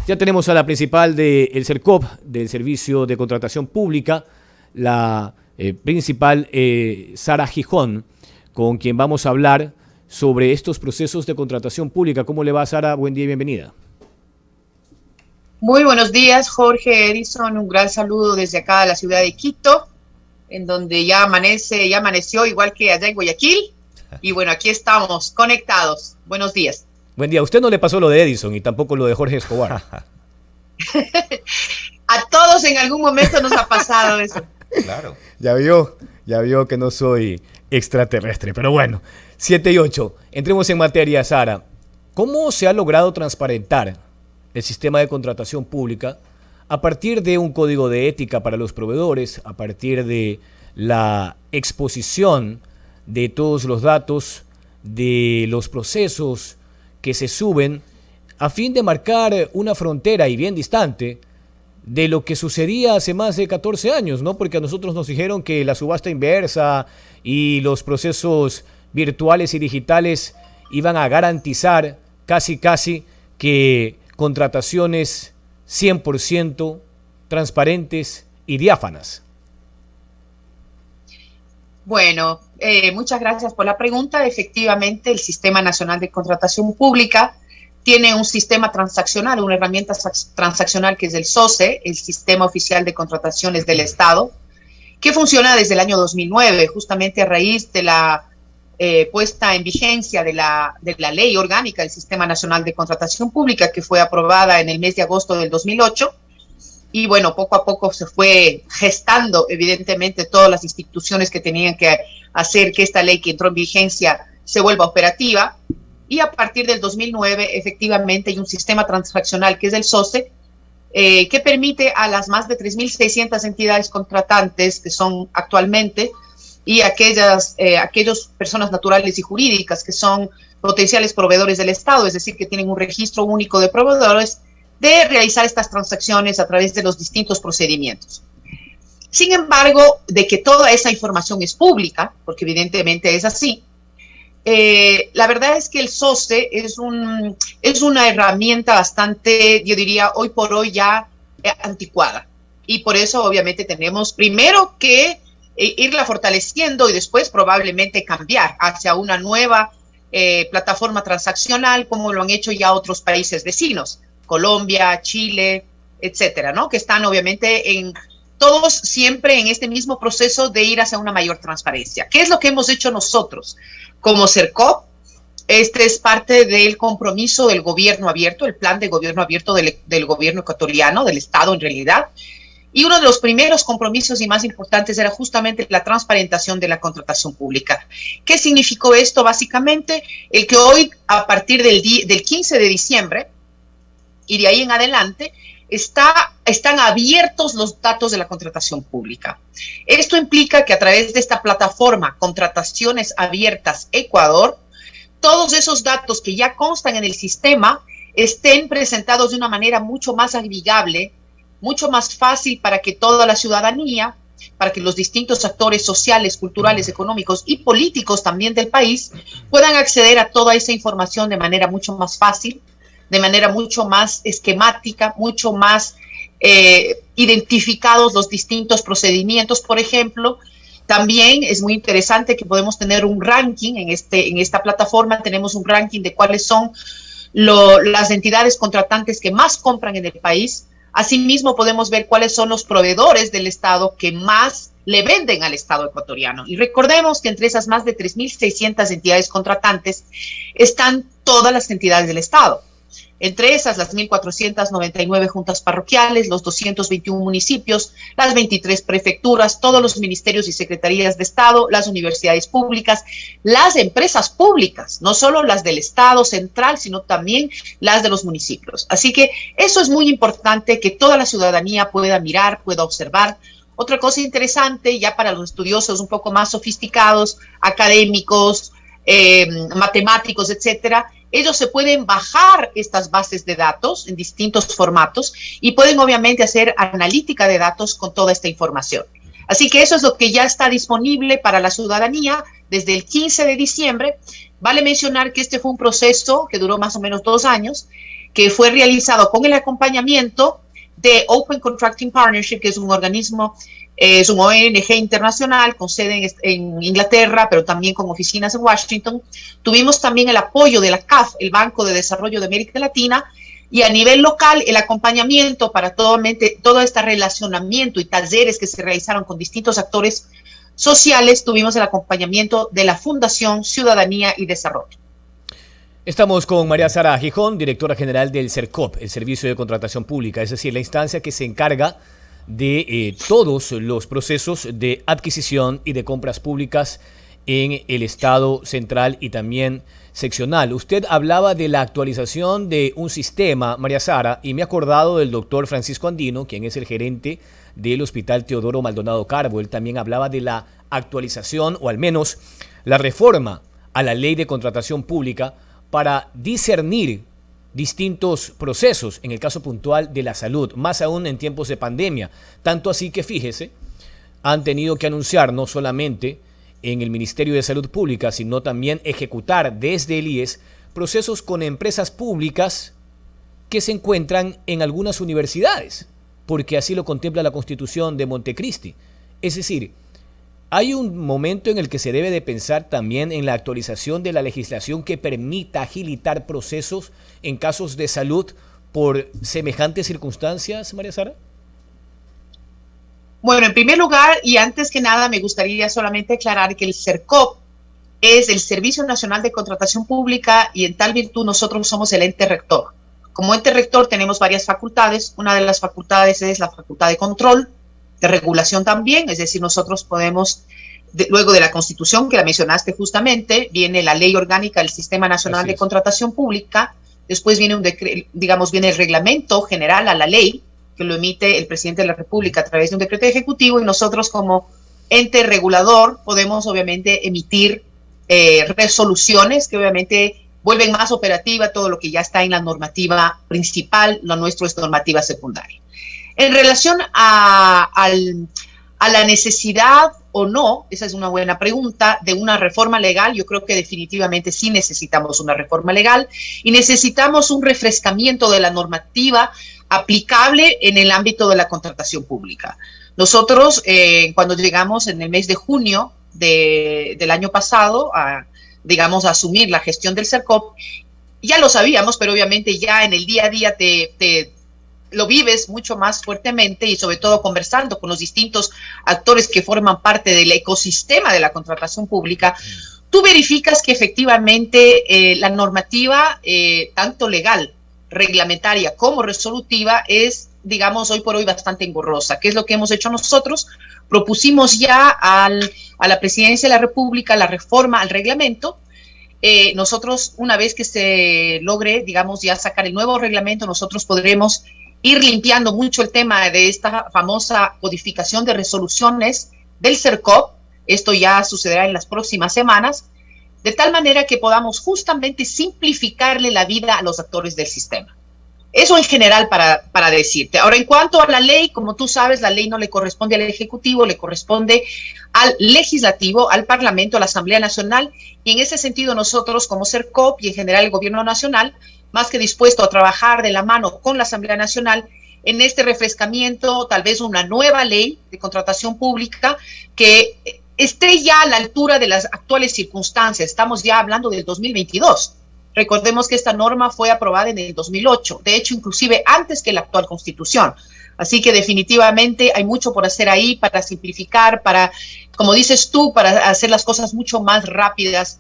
Ya tenemos a la principal del CERCOP, del Servicio de Contratación Pública, la principal Sara Gijón, con quien vamos a hablar sobre estos procesos de contratación pública. ¿Cómo le va, Sara? Buen día y bienvenida. Muy buenos días, Jorge, Edison. Un gran saludo desde acá a la ciudad de Quito, en donde ya amaneció igual que allá en Guayaquil. Y bueno, aquí estamos conectados. Buenos días. Buen día. A usted no le pasó lo de Edison y tampoco lo de Jorge Escobar. A todos en algún momento nos ha pasado eso. Claro. Ya vio que no soy extraterrestre, pero bueno. 7 y 8. Entremos en materia, Sara. ¿Cómo se ha logrado transparentar el sistema de contratación pública a partir de un código de ética para los proveedores, a partir de la exposición de todos los datos, de los procesos que se suben, a fin de marcar una frontera y bien distante de lo que sucedía hace más de 14 años, ¿no? Porque a nosotros nos dijeron que la subasta inversa y los procesos virtuales y digitales iban a garantizar casi que contrataciones 100% transparentes y diáfanas. Bueno, muchas gracias por la pregunta. Efectivamente, el Sistema Nacional de Contratación Pública tiene un sistema transaccional, una herramienta transaccional que es el SOCE, el Sistema Oficial de Contrataciones del Estado, que funciona desde el año 2009, justamente a raíz de la puesta en vigencia de la Ley Orgánica del Sistema Nacional de Contratación Pública, que fue aprobada en el mes de agosto del 2008. Y bueno, poco a poco se fue gestando, evidentemente, todas las instituciones que tenían que hacer que esta ley que entró en vigencia se vuelva operativa. Y a partir del 2009, efectivamente, hay un sistema transaccional que es el SOCE, que permite a las más de 3.600 entidades contratantes que son actualmente y aquellas personas naturales y jurídicas que son potenciales proveedores del Estado, es decir, que tienen un registro único de proveedores, de realizar estas transacciones a través de los distintos procedimientos. Sin embargo, de que toda esa información es pública, porque evidentemente es así, la verdad es que el SOCE es una herramienta bastante, yo diría, hoy por hoy ya anticuada. Y por eso obviamente tenemos primero que irla fortaleciendo y después probablemente cambiar hacia una nueva plataforma transaccional, como lo han hecho ya otros países vecinos, Colombia, Chile, etcétera, ¿no? Que están obviamente todos siempre en este mismo proceso de ir hacia una mayor transparencia. ¿Qué es lo que hemos hecho nosotros como CERCOP? Este es parte del compromiso del gobierno abierto, el plan de gobierno abierto del gobierno ecuatoriano, del Estado en realidad. Y uno de los primeros compromisos y más importantes era justamente la transparentación de la contratación pública. ¿Qué significó esto? Básicamente, el que hoy, a partir del 15 de diciembre, y de ahí en adelante, están abiertos los datos de la contratación pública. Esto implica que a través de esta plataforma Contrataciones Abiertas Ecuador, todos esos datos que ya constan en el sistema estén presentados de una manera mucho más amigable, mucho más fácil para que toda la ciudadanía, para que los distintos actores sociales, culturales, económicos y políticos también del país puedan acceder a toda esa información de manera mucho más fácil, de manera mucho más esquemática, mucho más identificados los distintos procedimientos. Por ejemplo, también es muy interesante que podemos tener un ranking en esta plataforma, tenemos un ranking de cuáles son las entidades contratantes que más compran en el país. Asimismo, podemos ver cuáles son los proveedores del Estado que más le venden al Estado ecuatoriano. Y recordemos que entre esas más de 3.600 entidades contratantes están todas las entidades del Estado. Entre esas, las 1.499 juntas parroquiales, los 221 municipios, las 23 prefecturas, todos los ministerios y secretarías de Estado, las universidades públicas, las empresas públicas, no solo las del Estado central, sino también las de los municipios. Así que eso es muy importante, que toda la ciudadanía pueda mirar, pueda observar. Otra cosa interesante, ya para los estudiosos un poco más sofisticados, académicos, matemáticos, etcétera, ellos se pueden bajar estas bases de datos en distintos formatos y pueden obviamente hacer analítica de datos con toda esta información. Así que eso es lo que ya está disponible para la ciudadanía desde el 15 de diciembre. Vale mencionar que este fue un proceso que duró más o menos 2 años, que fue realizado con el acompañamiento de Open Contracting Partnership, que es un organismo, es un ONG internacional con sede en Inglaterra, pero también con oficinas en Washington. Tuvimos también el apoyo de la CAF, el Banco de Desarrollo de América Latina, y a nivel local el acompañamiento para todo este relacionamiento y talleres que se realizaron con distintos actores sociales. Tuvimos el acompañamiento de la Fundación Ciudadanía y Desarrollo. Estamos con María Sara Gijón, directora general del CERCOP, el Servicio de Contratación Pública, es decir, la instancia que se encarga de todos los procesos de adquisición y de compras públicas en el Estado central y también seccional. Usted hablaba de la actualización de un sistema, María Sara, y me he acordado del doctor Francisco Andino, quien es el gerente del Hospital Teodoro Maldonado Carbo. Él también hablaba de la actualización, o al menos la reforma a la Ley de Contratación Pública, para discernir distintos procesos, en el caso puntual de la salud, más aún en tiempos de pandemia. Tanto así que, fíjese, han tenido que anunciar no solamente en el Ministerio de Salud Pública, sino también ejecutar desde el IES procesos con empresas públicas que se encuentran en algunas universidades, porque así lo contempla la Constitución de Montecristi. Es decir, hay un momento en el que se debe de pensar también en la actualización de la legislación que permita agilitar procesos en casos de salud por semejantes circunstancias, María Sara. Bueno, en primer lugar, y antes que nada, me gustaría solamente aclarar que el CERCOP es el Servicio Nacional de Contratación Pública y en tal virtud nosotros somos el ente rector. Como ente rector tenemos varias facultades. Una de las facultades es la facultad de control, de regulación también, es decir, nosotros podemos, luego de la Constitución, que la mencionaste justamente, viene la Ley Orgánica del Sistema Nacional de Contratación Pública, después viene viene el reglamento general a la ley, que lo emite el presidente de la República a través de un decreto ejecutivo, y nosotros como ente regulador podemos obviamente emitir resoluciones que obviamente vuelven más operativa todo lo que ya está en la normativa principal. Lo nuestro es normativa secundaria. En relación a la necesidad o no, esa es una buena pregunta, de una reforma legal. Yo creo que definitivamente sí necesitamos una reforma legal y necesitamos un refrescamiento de la normativa aplicable en el ámbito de la contratación pública. Nosotros, cuando llegamos en el mes de junio del año pasado a asumir la gestión del CERCOP, ya lo sabíamos, pero obviamente ya en el día a día lo vives mucho más fuertemente y sobre todo conversando con los distintos actores que forman parte del ecosistema de la contratación pública, tú verificas que efectivamente la normativa, tanto legal, reglamentaria como resolutiva, es, hoy por hoy bastante engorrosa. ¿Qué es lo que hemos hecho nosotros? Propusimos ya a la Presidencia de la República la reforma al reglamento. Nosotros, una vez que se logre, ya sacar el nuevo reglamento, nosotros podremos ir limpiando mucho el tema de esta famosa codificación de resoluciones del CERCOP. Esto ya sucederá en las próximas semanas, de tal manera que podamos justamente simplificarle la vida a los actores del sistema. Eso en general para decirte. Ahora, en cuanto a la ley, como tú sabes, la ley no le corresponde al Ejecutivo, le corresponde al Legislativo, al Parlamento, a la Asamblea Nacional, y en ese sentido nosotros como CERCOP y en general el Gobierno Nacional, más que dispuesto a trabajar de la mano con la Asamblea Nacional en este refrescamiento, tal vez una nueva ley de contratación pública que esté ya a la altura de las actuales circunstancias. Estamos ya hablando del 2022. Recordemos que esta norma fue aprobada en el 2008, de hecho, inclusive antes que la actual Constitución. Así que definitivamente hay mucho por hacer ahí para simplificar, para, como dices tú, para hacer las cosas mucho más rápidas.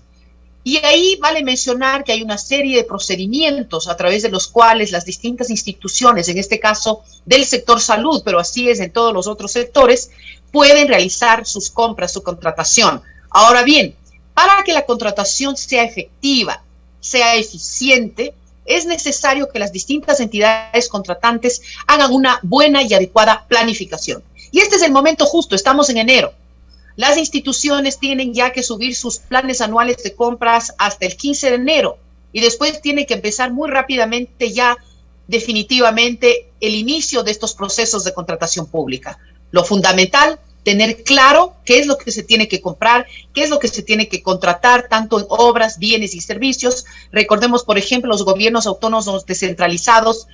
Y ahí vale mencionar que hay una serie de procedimientos a través de los cuales las distintas instituciones, en este caso del sector salud, pero así es en todos los otros sectores, pueden realizar sus compras, su contratación. Ahora bien, para que la contratación sea efectiva, sea eficiente, es necesario que las distintas entidades contratantes hagan una buena y adecuada planificación. Y este es el momento justo, estamos en enero. Las instituciones tienen ya que subir sus planes anuales de compras hasta el 15 de enero y después tiene que empezar muy rápidamente ya definitivamente el inicio de estos procesos de contratación pública. Lo fundamental tener claro qué es lo que se tiene que comprar, qué es lo que se tiene que contratar, tanto en obras, bienes y servicios. Recordemos, por ejemplo, los gobiernos autónomos descentralizados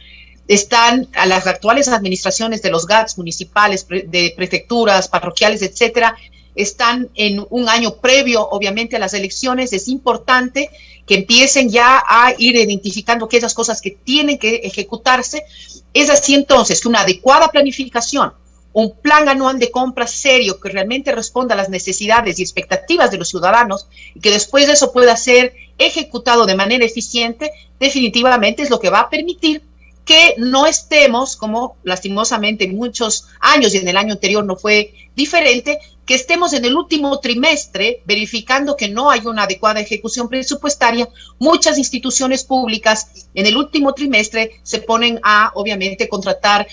están a las actuales administraciones de los GATS municipales, de prefecturas, parroquiales, etcétera, están en un año previo, obviamente, a las elecciones. Es importante que empiecen ya a ir identificando aquellas cosas que tienen que ejecutarse. Es así entonces que una adecuada planificación, un plan anual de compras serio que realmente responda a las necesidades y expectativas de los ciudadanos y que después de eso pueda ser ejecutado de manera eficiente, definitivamente es lo que va a permitir que no estemos, como lastimosamente en muchos años y en el año anterior no fue diferente, que estemos en el último trimestre verificando que no hay una adecuada ejecución presupuestaria. Muchas instituciones públicas en el último trimestre se ponen a, obviamente, contratar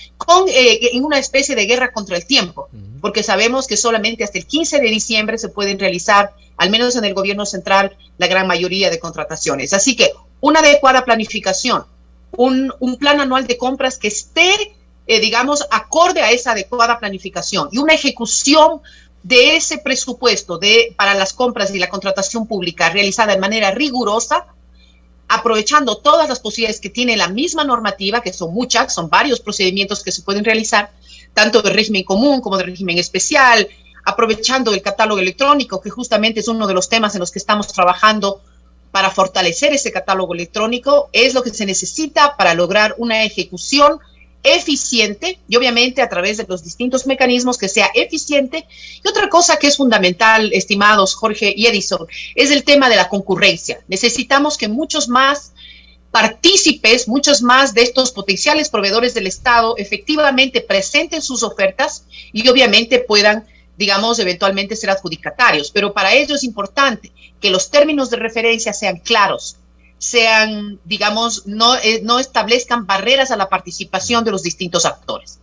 en una especie de guerra contra el tiempo, porque sabemos que solamente hasta el 15 de diciembre se pueden realizar, al menos en el gobierno central, la gran mayoría de contrataciones. Así que una adecuada planificación, un plan anual de compras que esté, digamos, acorde a esa adecuada planificación y una ejecución de ese presupuesto para las compras y la contratación pública realizada de manera rigurosa, aprovechando todas las posibilidades que tiene la misma normativa, que son muchas, son varios procedimientos que se pueden realizar, tanto de régimen común como de régimen especial, aprovechando el catálogo electrónico, que justamente es uno de los temas en los que estamos trabajando para fortalecer ese catálogo electrónico. Es lo que se necesita para lograr una ejecución eficiente y obviamente a través de los distintos mecanismos que sea eficiente. Y otra cosa que es fundamental, estimados Jorge y Edison, es el tema de la concurrencia. Necesitamos que muchos más partícipes, muchos más de estos potenciales proveedores del Estado efectivamente presenten sus ofertas y obviamente puedan, digamos, eventualmente ser adjudicatarios. Pero para ello es importante que los términos de referencia sean claros, sean, digamos, no establezcan barreras a la participación de los distintos actores.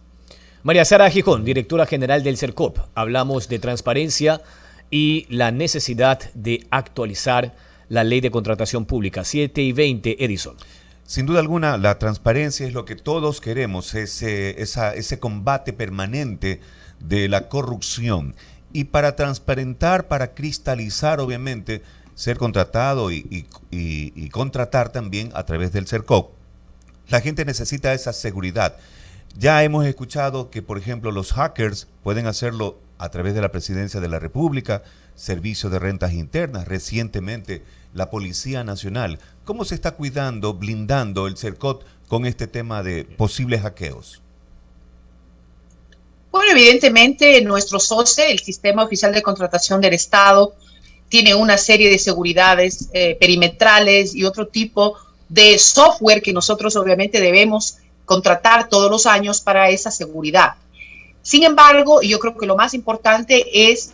María Sara Gijón, directora general del CERCOP. Hablamos de transparencia y la necesidad de actualizar la ley de contratación pública. 7:20, Edison. Sin duda alguna, la transparencia es lo que todos queremos, ese combate permanente de la corrupción. Y para transparentar, para cristalizar, obviamente, ser contratado y contratar también a través del CERCOP, la gente necesita esa seguridad. Ya hemos escuchado que, por ejemplo, los hackers pueden hacerlo a través de la Presidencia de la República, Servicio de Rentas Internas, recientemente la Policía Nacional. ¿Cómo se está cuidando, blindando el CERCOP con este tema de posibles hackeos? Bueno, evidentemente nuestro SOCE, el Sistema Oficial de Contratación del Estado, tiene una serie de seguridades perimetrales y otro tipo de software que nosotros obviamente debemos contratar todos los años para esa seguridad. Sin embargo, yo creo que lo más importante es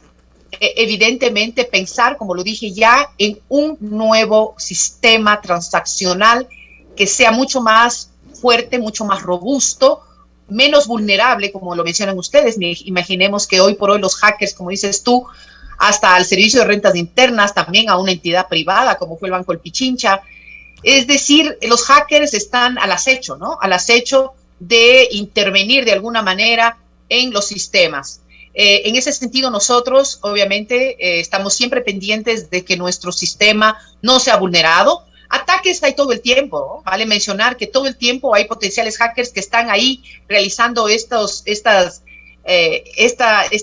evidentemente pensar, como lo dije ya, en un nuevo sistema transaccional que sea mucho más fuerte, mucho más robusto, menos vulnerable, como lo mencionan ustedes. Imaginemos que hoy por hoy los hackers, como dices tú, hasta al Servicio de Rentas Internas, también a una entidad privada como fue el Banco El Pichincha. Es decir, los hackers están al acecho, ¿no? Al acecho de intervenir de alguna manera en los sistemas. En ese sentido, nosotros obviamente estamos siempre pendientes de que nuestro sistema no sea vulnerado. Ataques hay todo el tiempo, ¿no? Vale mencionar que todo el tiempo hay potenciales hackers que están ahí realizando este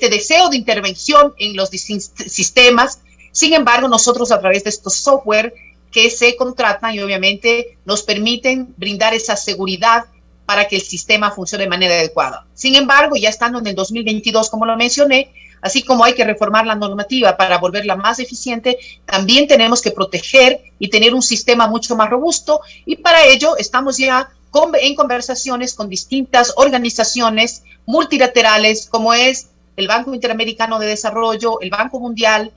deseo de intervención en los distintos sistemas. Sin embargo, nosotros a través de estos software que se contratan y obviamente nos permiten brindar esa seguridad para que el sistema funcione de manera adecuada. Sin embargo, ya estando en el 2022, como lo mencioné, así como hay que reformar la normativa para volverla más eficiente, también tenemos que proteger y tener un sistema mucho más robusto, y para ello estamos ya en conversaciones con distintas organizaciones multilaterales, como es el Banco Interamericano de Desarrollo, el Banco Mundial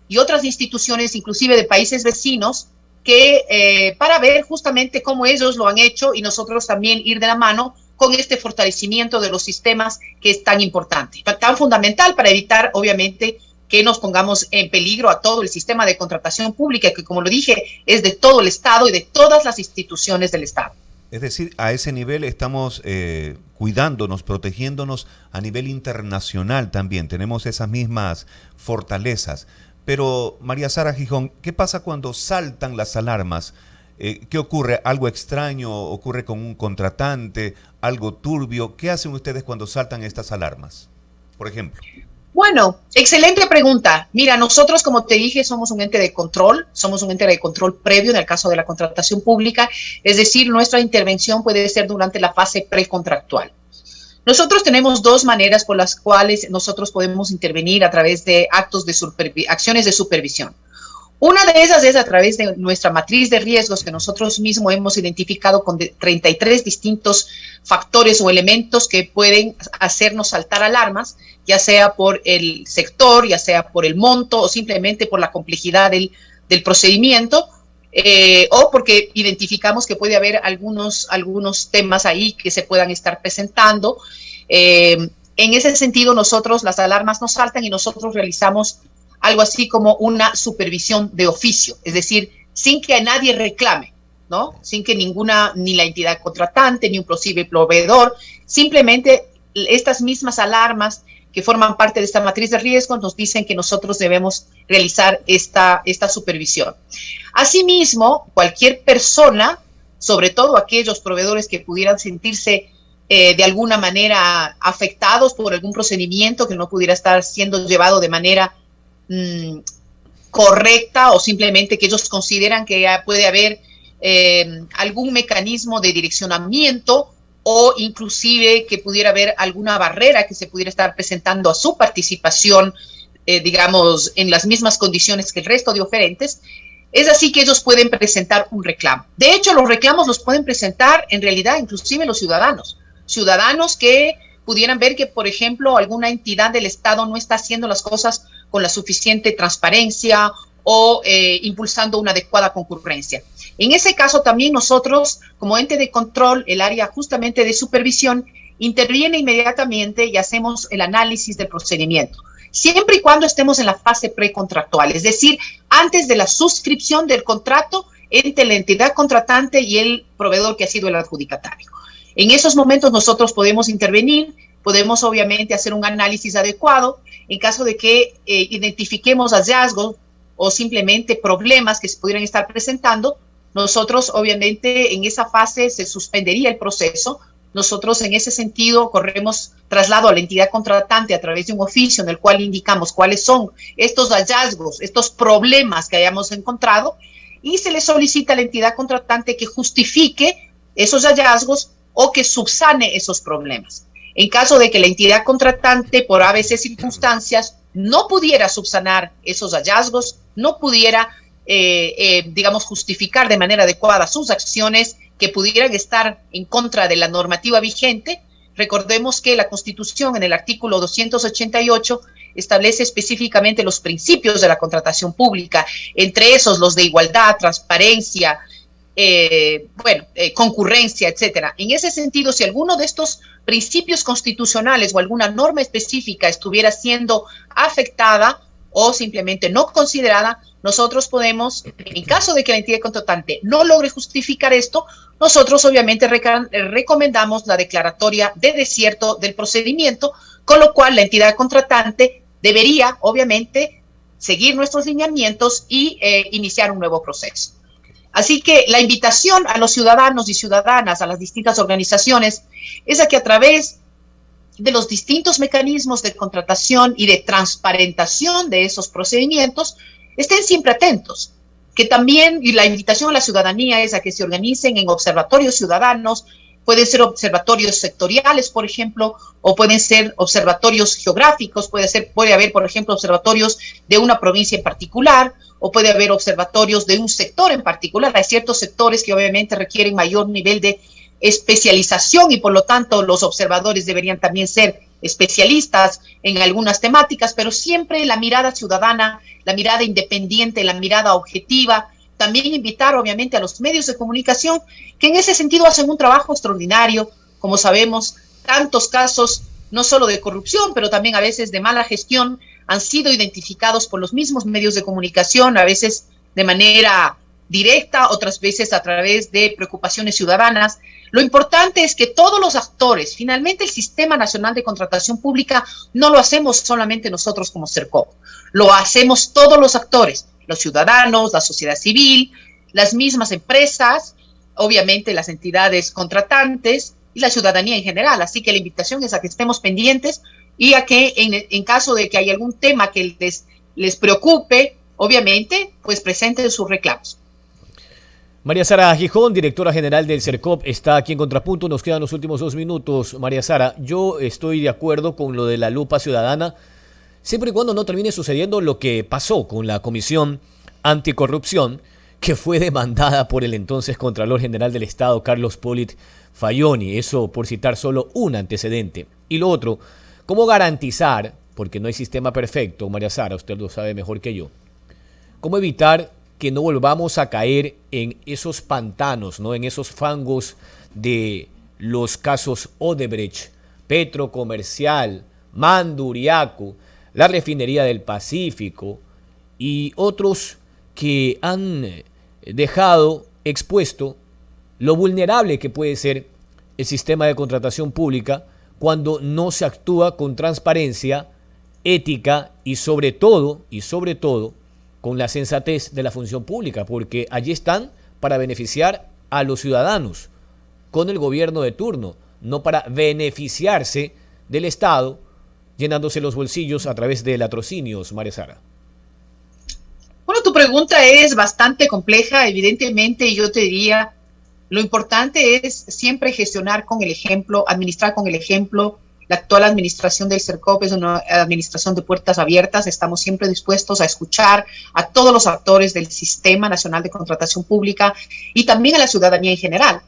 y otras instituciones, inclusive de países vecinos, que para ver justamente cómo ellos lo han hecho y nosotros también ir de la mano con este fortalecimiento de los sistemas que es tan importante, tan fundamental para evitar, obviamente, que nos pongamos en peligro a todo el sistema de contratación pública, que, como lo dije, es de todo el Estado y de todas las instituciones del Estado. Es decir, a ese nivel estamos cuidándonos, protegiéndonos a nivel internacional también. Tenemos esas mismas fortalezas. Pero, María Sara Gijón, ¿qué pasa cuando saltan las alarmas? ¿Qué ocurre? ¿Algo extraño ocurre con un contratante? ¿Algo turbio? ¿Qué hacen ustedes cuando saltan estas alarmas, por ejemplo? Bueno, excelente pregunta. Mira, nosotros, como te dije, somos un ente de control previo en el caso de la contratación pública, es decir, nuestra intervención puede ser durante la fase precontractual. Nosotros tenemos dos maneras por las cuales nosotros podemos intervenir a través de acciones de supervisión. Una de esas es a través de nuestra matriz de riesgos que nosotros mismos hemos identificado con 33 distintos factores o elementos que pueden hacernos saltar alarmas, ya sea por el sector, ya sea por el monto o simplemente por la complejidad del procedimiento, o porque identificamos que puede haber algunos temas ahí que se puedan estar presentando. En ese sentido, nosotros, las alarmas nos saltan y nosotros realizamos algo así como una supervisión de oficio, es decir, sin que nadie reclame, ¿no? Sin que ni la entidad contratante, ni un posible proveedor, simplemente estas mismas alarmas que forman parte de esta matriz de riesgo nos dicen que nosotros debemos realizar esta supervisión. Asimismo, cualquier persona, sobre todo aquellos proveedores que pudieran sentirse de alguna manera afectados por algún procedimiento que no pudiera estar siendo llevado de manera correcta, o simplemente que ellos consideran que puede haber algún mecanismo de direccionamiento, o inclusive que pudiera haber alguna barrera que se pudiera estar presentando a su participación, digamos, en las mismas condiciones que el resto de oferentes. Es así que ellos pueden presentar un reclamo. De hecho, los reclamos los pueden presentar en realidad inclusive los ciudadanos que pudieran ver que, por ejemplo, alguna entidad del Estado no está haciendo las cosas con la suficiente transparencia o impulsando una adecuada concurrencia. En ese caso también nosotros, como ente de control, el área justamente de supervisión, interviene inmediatamente y hacemos el análisis del procedimiento, siempre y cuando estemos en la fase precontractual, es decir, antes de la suscripción del contrato entre la entidad contratante y el proveedor que ha sido el adjudicatario. En esos momentos nosotros podemos intervenir, podemos obviamente hacer un análisis adecuado en caso de que identifiquemos hallazgos o simplemente problemas que se pudieran estar presentando. Nosotros obviamente en esa fase se suspendería el proceso. Nosotros en ese sentido corremos traslado a la entidad contratante a través de un oficio en el cual indicamos cuáles son estos hallazgos, estos problemas que hayamos encontrado, y se le solicita a la entidad contratante que justifique esos hallazgos o que subsane esos problemas. En caso de que la entidad contratante, por a veces circunstancias, no pudiera subsanar esos hallazgos, no pudiera, digamos, justificar de manera adecuada sus acciones que pudieran estar en contra de la normativa vigente, recordemos que la Constitución en el artículo 288 establece específicamente los principios de la contratación pública, entre esos los de igualdad, transparencia, concurrencia, etcétera. En ese sentido, si alguno de estos principios constitucionales o alguna norma específica estuviera siendo afectada o simplemente no considerada, nosotros podemos, en caso de que la entidad contratante no logre justificar esto, nosotros obviamente recomendamos la declaratoria de desierto del procedimiento, con lo cual la entidad contratante debería obviamente seguir nuestros lineamientos y iniciar un nuevo proceso. Así que la invitación a los ciudadanos y ciudadanas, a las distintas organizaciones, es a que a través de los distintos mecanismos de contratación y de transparentación de esos procedimientos, estén siempre atentos. Que también, y la invitación a la ciudadanía es a que se organicen en observatorios ciudadanos, pueden ser observatorios sectoriales, por ejemplo, o pueden ser observatorios geográficos, puede haber, por ejemplo, observatorios de una provincia en particular, o puede haber observatorios de un sector en particular. Hay ciertos sectores que obviamente requieren mayor nivel de especialización y por lo tanto los observadores deberían también ser especialistas en algunas temáticas, pero siempre la mirada ciudadana, la mirada independiente, la mirada objetiva. También invitar obviamente a los medios de comunicación que en ese sentido hacen un trabajo extraordinario. Como sabemos, tantos casos, no solo de corrupción, pero también a veces de mala gestión, han sido identificados por los mismos medios de comunicación, a veces de manera directa, otras veces a través de preocupaciones ciudadanas. Lo importante es que todos los actores, finalmente el Sistema Nacional de Contratación Pública no lo hacemos solamente nosotros como CERCOP, lo hacemos todos los actores, los ciudadanos, la sociedad civil, las mismas empresas, obviamente las entidades contratantes y la ciudadanía en general. Así que la invitación es a que estemos pendientes y a que en caso de que haya algún tema que les preocupe, obviamente, pues presenten sus reclamos. María Sara Gijón, directora general del CERCOP, está aquí en Contrapunto. Nos quedan los últimos 2 minutos. María Sara, yo estoy de acuerdo con lo de la lupa ciudadana, siempre y cuando no termine sucediendo lo que pasó con la Comisión Anticorrupción, que fue demandada por el entonces Contralor General del Estado, Carlos Polit Fayoni. Eso por citar solo un antecedente. Y lo otro, ¿cómo garantizar, porque no hay sistema perfecto, María Sara, usted lo sabe mejor que yo, cómo evitar que no volvamos a caer en esos pantanos, ¿no? En esos fangos de los casos Odebrecht, Petrocomercial, Manduriaco, la Refinería del Pacífico y otros que han dejado expuesto lo vulnerable que puede ser el sistema de contratación pública cuando no se actúa con transparencia, ética y sobre todo, con la sensatez de la función pública, porque allí están para beneficiar a los ciudadanos con el gobierno de turno, no para beneficiarse del Estado, llenándose los bolsillos a través de latrocinios, María Sara. Bueno, tu pregunta es bastante compleja, evidentemente, y yo te diría, lo importante es siempre gestionar con el ejemplo, administrar con el ejemplo. La actual administración del CERCOP es una administración de puertas abiertas. Estamos siempre dispuestos a escuchar a todos los actores del Sistema Nacional de Contratación Pública y también a la ciudadanía en general.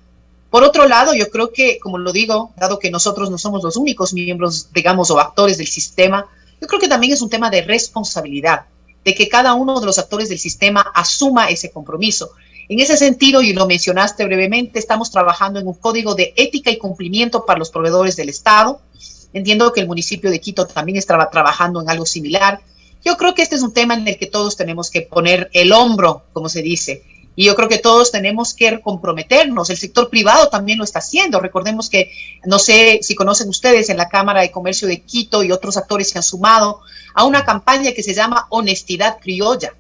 Por otro lado, yo creo que, como lo digo, dado que nosotros no somos los únicos miembros, digamos, o actores del sistema, yo creo que también es un tema de responsabilidad, de que cada uno de los actores del sistema asuma ese compromiso. En ese sentido, y lo mencionaste brevemente, estamos trabajando en un código de ética y cumplimiento para los proveedores del Estado. Entiendo que el municipio de Quito también está trabajando en algo similar. Yo creo que este es un tema en el que todos tenemos que poner el hombro, como se dice, y yo creo que todos tenemos que comprometernos. El sector privado también lo está haciendo. Recordemos que, no sé si conocen ustedes, en la Cámara de Comercio de Quito y otros actores se han sumado a una campaña que se llama Honestidad Criolla,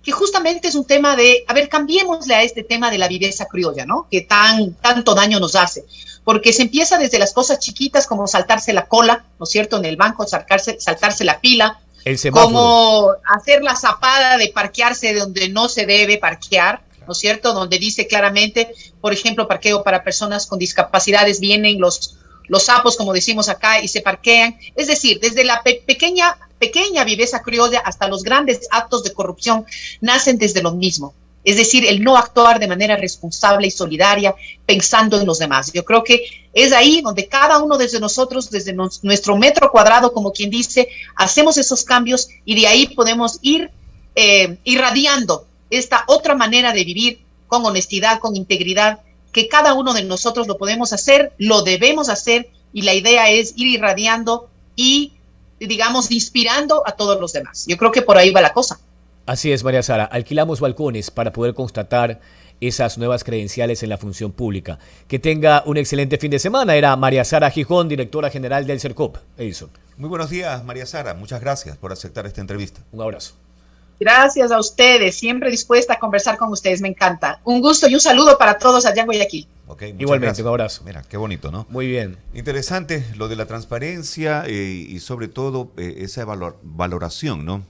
que justamente es un tema de, a ver, cambiémosle a este tema de la viveza criolla, ¿no? Que tanto daño nos hace, porque se empieza desde las cosas chiquitas como saltarse la cola, ¿no es cierto?, en el banco, saltarse la pila, el semáforo, como hacer la zapada de parquearse donde no se debe parquear, ¿no es cierto?, donde dice claramente, por ejemplo, parqueo para personas con discapacidades, vienen los sapos, como decimos acá, y se parquean. Es decir, desde la pequeña viveza criolla hasta los grandes actos de corrupción nacen desde lo mismo. Es decir, el no actuar de manera responsable y solidaria pensando en los demás. Yo creo que es ahí donde cada uno desde nosotros, desde nuestro metro cuadrado, como quien dice, hacemos esos cambios y de ahí podemos ir irradiando esta otra manera de vivir con honestidad, con integridad, que cada uno de nosotros lo podemos hacer, lo debemos hacer, y la idea es ir irradiando y, digamos, inspirando a todos los demás. Yo creo que por ahí va la cosa. Así es, María Sara. Alquilamos balcones para poder constatar esas nuevas credenciales en la función pública. Que tenga un excelente fin de semana. Era María Sara Gijón, directora general del CERCOP. Edison. Muy buenos días, María Sara. Muchas gracias por aceptar esta entrevista. Un abrazo. Gracias a ustedes, siempre dispuesta a conversar con ustedes, me encanta. Un gusto y un saludo para todos allá en Guayaquil. Okay, igualmente, gracias. un abrazo. Mira, qué bonito, ¿no? Muy bien. Interesante lo de la transparencia y sobre todo esa valoración, ¿no?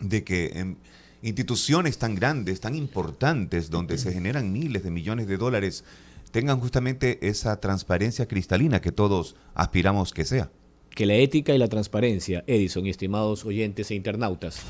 De que en instituciones tan grandes, tan importantes, donde se generan miles de millones de dólares, tengan justamente esa transparencia cristalina que todos aspiramos que sea. Que la ética y la transparencia, Edison y estimados oyentes e internautas,